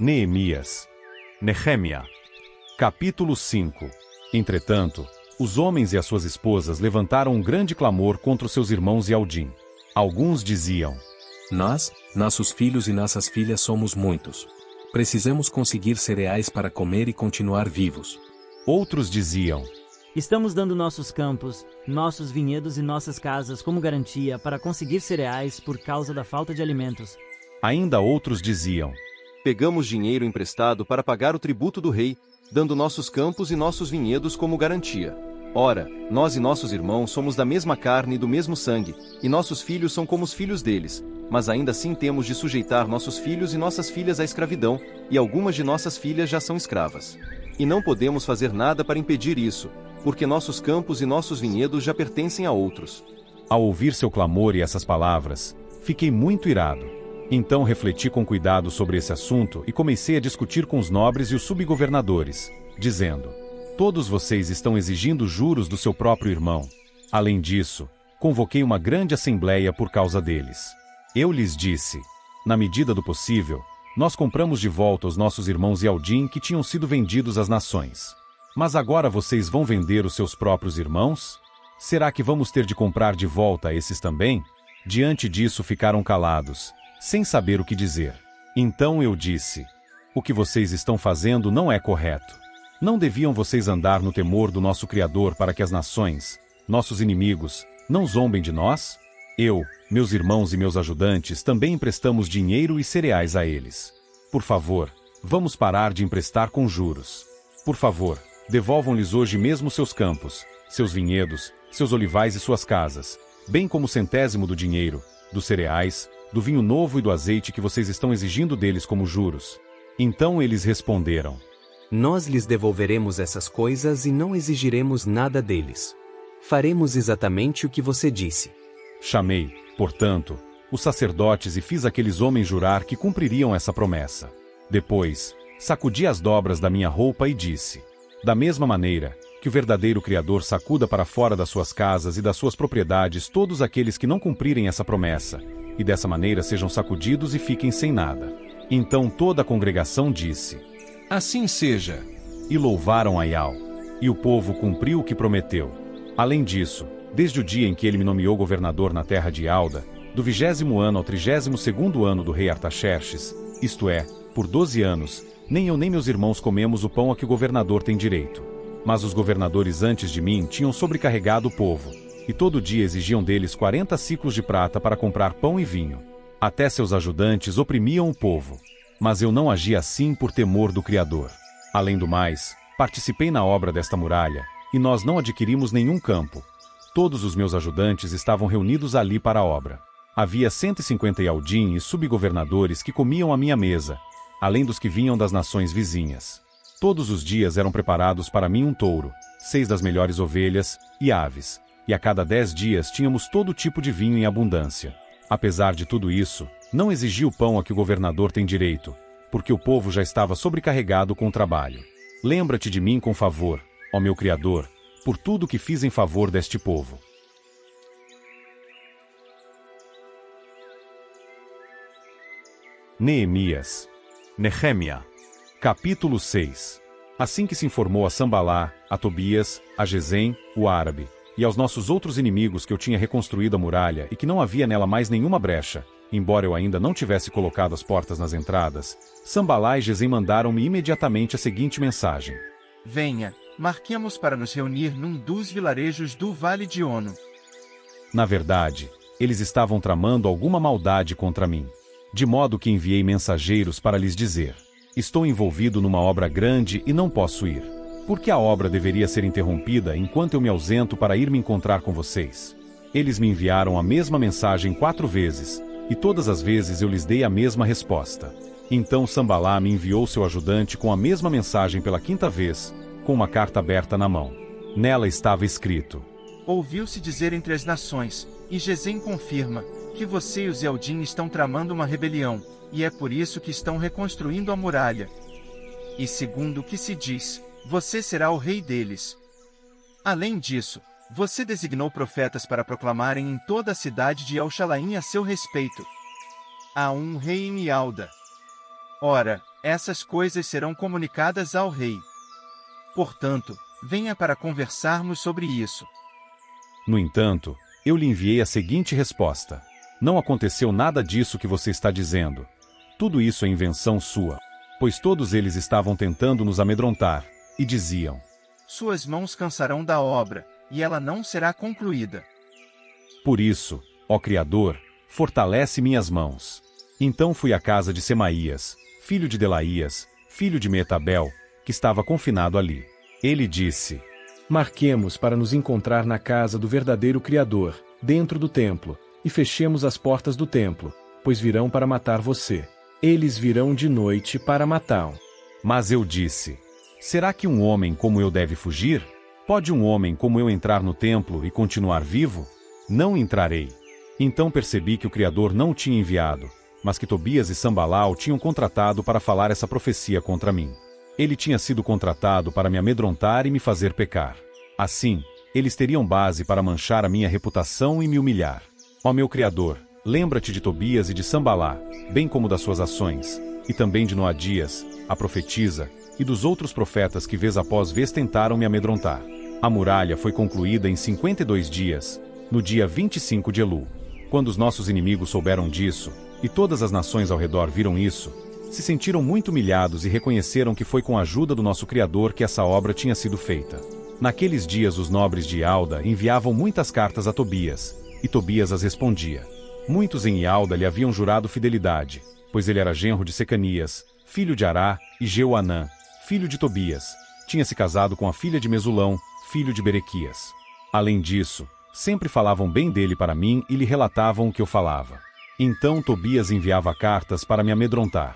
Neemias. Nehemia. Capítulo 5. Entretanto, os homens e as suas esposas levantaram um grande clamor contra os seus irmãos Yaldim. Alguns diziam: Nós, nossos filhos e nossas filhas somos muitos. Precisamos conseguir cereais para comer e continuar vivos. Outros diziam: Estamos dando nossos campos, nossos vinhedos e nossas casas como garantia para conseguir cereais por causa da falta de alimentos. Ainda outros diziam: Pegamos dinheiro emprestado para pagar o tributo do rei, dando nossos campos e nossos vinhedos como garantia. Ora, nós e nossos irmãos somos da mesma carne e do mesmo sangue, e nossos filhos são como os filhos deles, mas ainda assim temos de sujeitar nossos filhos e nossas filhas à escravidão, e algumas de nossas filhas já são escravas. E não podemos fazer nada para impedir isso, porque nossos campos e nossos vinhedos já pertencem a outros. Ao ouvir seu clamor e essas palavras, fiquei muito irado. Então refleti com cuidado sobre esse assunto e comecei a discutir com os nobres e os subgovernadores, dizendo: Todos vocês estão exigindo juros do seu próprio irmão. Além disso, convoquei uma grande assembleia por causa deles. Eu lhes disse: Na medida do possível, nós compramos de volta os nossos irmãos Yaldim que tinham sido vendidos às nações. Mas agora vocês vão vender os seus próprios irmãos? Será que vamos ter de comprar de volta esses também? Diante disso ficaram calados, sem saber o que dizer. Então eu disse: O que vocês estão fazendo não é correto. Não deviam vocês andar no temor do nosso Criador para que as nações, nossos inimigos, não zombem de nós? Eu, meus irmãos e meus ajudantes também emprestamos dinheiro e cereais a eles. Por favor, vamos parar de emprestar com juros. Por favor, devolvam-lhes hoje mesmo seus campos, seus vinhedos, seus olivais e suas casas, bem como o centésimo do dinheiro, dos cereais, do vinho novo e do azeite que vocês estão exigindo deles como juros. Então eles responderam: Nós lhes devolveremos essas coisas e não exigiremos nada deles. Faremos exatamente o que você disse. Chamei, portanto, os sacerdotes e fiz aqueles homens jurar que cumpririam essa promessa. Depois, sacudi as dobras da minha roupa e disse: Da mesma maneira, que o verdadeiro Criador sacuda para fora das suas casas e das suas propriedades todos aqueles que não cumprirem essa promessa, e dessa maneira sejam sacudidos e fiquem sem nada. Então toda a congregação disse: Assim seja. E louvaram a Yahó. E o povo cumpriu o que prometeu. Além disso, desde o dia em que ele me nomeou governador na terra de Alda, do 20º ano ao 32º ano do rei Artaxerxes, isto é, por 12 anos, nem eu nem meus irmãos comemos o pão a que o governador tem direito. Mas os governadores antes de mim tinham sobrecarregado o povo, e todo dia exigiam deles 40 ciclos de prata para comprar pão e vinho. Até seus ajudantes oprimiam o povo. Mas eu não agi assim por temor do Criador. Além do mais, participei na obra desta muralha, e nós não adquirimos nenhum campo. Todos os meus ajudantes estavam reunidos ali para a obra. Havia 150 Yaldim e subgovernadores que comiam à minha mesa, além dos que vinham das nações vizinhas. Todos os dias eram preparados para mim um touro, 6 das melhores ovelhas e aves, e a cada 10 dias tínhamos todo tipo de vinho em abundância. Apesar de tudo isso, não exigi o pão a que o governador tem direito, porque o povo já estava sobrecarregado com o trabalho. Lembra-te de mim com favor, ó meu Criador, por tudo o que fiz em favor deste povo. Neemias. Nehemia. Capítulo 6. Assim que se informou a Sambalá, a Tobias, a Gesem, o árabe, e aos nossos outros inimigos que eu tinha reconstruído a muralha e que não havia nela mais nenhuma brecha, embora eu ainda não tivesse colocado as portas nas entradas, Sambalá e Gesem mandaram-me imediatamente a seguinte mensagem: Venha, marquemos para nos reunir num dos vilarejos do Vale de Ono. Na verdade, eles estavam tramando alguma maldade contra mim. De modo que enviei mensageiros para lhes dizer: Estou envolvido numa obra grande e não posso ir. Porque a obra deveria ser interrompida enquanto eu me ausento para ir me encontrar com vocês? Eles me enviaram a mesma mensagem 4 vezes, e todas as vezes eu lhes dei a mesma resposta. Então Sambalá me enviou seu ajudante com a mesma mensagem pela 5ª vez, com uma carta aberta na mão. Nela estava escrito: Ouviu-se dizer entre as nações, e Gesem confirma, que você e os Yaldim estão tramando uma rebelião, e é por isso que estão reconstruindo a muralha. E segundo o que se diz, você será o rei deles. Além disso, você designou profetas para proclamarem em toda a cidade de El-Shalaim a seu respeito: Há um rei em Alda. Ora, Essas coisas serão comunicadas ao rei. Portanto, venha para conversarmos sobre isso. No entanto, eu lhe enviei a seguinte resposta: não aconteceu nada disso que você está dizendo. Tudo isso é invenção sua. Pois todos eles estavam tentando nos amedrontar, e diziam: suas mãos cansarão da obra, e ela não será concluída. Por isso, ó Criador, fortalece minhas mãos. Então fui à casa de Semaías, filho de Delaías, filho de Meetabel, que estava confinado ali. Ele disse: marquemos para nos encontrar na casa do verdadeiro Criador, dentro do templo, e fechemos as portas do templo, pois virão para matar você. Eles virão de noite para matá-lo. Mas eu disse: será que um homem como eu deve fugir? Pode um homem como eu entrar no templo e continuar vivo? Não entrarei. Então percebi que o Criador não o tinha enviado, mas que Tobias e Sambalá o tinham contratado para falar essa profecia contra mim. Ele tinha sido contratado para me amedrontar e me fazer pecar. Assim, eles teriam base para manchar a minha reputação e me humilhar. Ó meu Criador, lembra-te de Tobias e de Sambalá, bem como das suas ações, e também de Noadias, a profetisa, e dos outros profetas que vez após vez tentaram me amedrontar. A muralha foi concluída em 52 dias, no dia 25 de Elul. Quando os nossos inimigos souberam disso, e todas as nações ao redor viram isso, se sentiram muito humilhados e reconheceram que foi com a ajuda do nosso Criador que essa obra tinha sido feita. Naqueles dias os nobres de Ialda enviavam muitas cartas a Tobias, e Tobias as respondia. Muitos em Ialda lhe haviam jurado fidelidade, pois ele era genro de Secanias, filho de Ará, e Jeuanã, filho de Tobias. Tinha se casado com a filha de Mesulão, filho de Berequias. Além disso, sempre falavam bem dele para mim e lhe relatavam o que eu falava. Então Tobias enviava cartas para me amedrontar.